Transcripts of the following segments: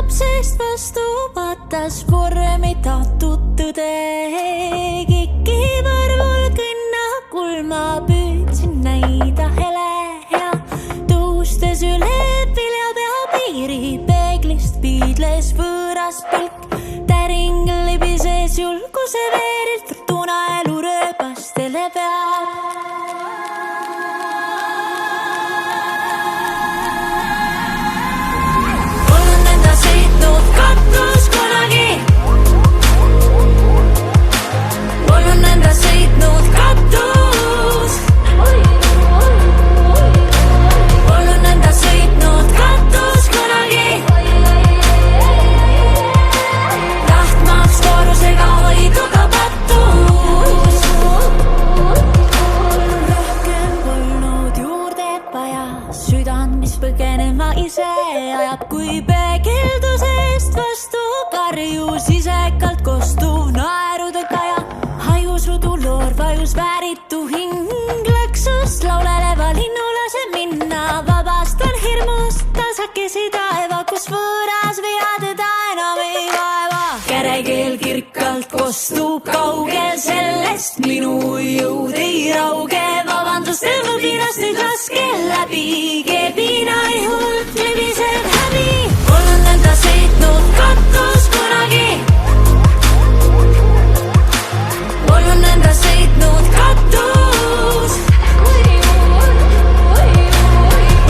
lapsest vastu patas vormitatud tõde. Kiki varvul kõnna kulma püüdsin näida hele ja tõustes üle viljapea piiri peeglist piidles võõras pilk. Täring libises julguse veerilt, fortuna elu rööbastele peab. Katus kunagi olen enda sõitnud katus. Olen enda sõitnud katus kunagi. Tahtmaks voorusega hoiduga patus. Rohkem polnud juurde vaja, südant, mis põgenema ise ajab, kui peegeldusest vastu karjus isekalt kostuv naerude kaja. Hajusrudu loor vajus vääritu hing, lõksust lauleleva linnu lase minna. Vabastan hirmust tasakesi taeva, kus võõras vea teda enam ei vaeva. Kärekeel kirkalt kostub kaugel, sellest minu jõud ei rauge. Vabandustel võgirast nüüd laske läbi, kebina ihult libiseb häbi. Olen enda sõitnud katus kunagi. Olen enda sõitnud katus.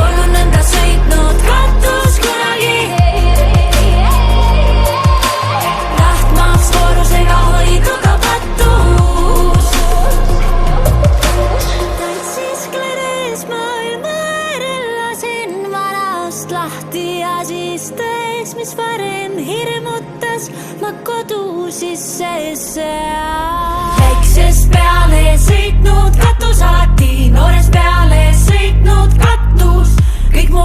Olen enda sõitnud katus kunagi. Tahtmaks voorusega hoiduga patus. Tantsis kleres maailma äärel, lasin vanast lahti ja siis tõeks, mis varem hirmutas ma kodu sisse. Väiksest peale sõitnud katusati, noorest peale sõitnud katus, kõik mu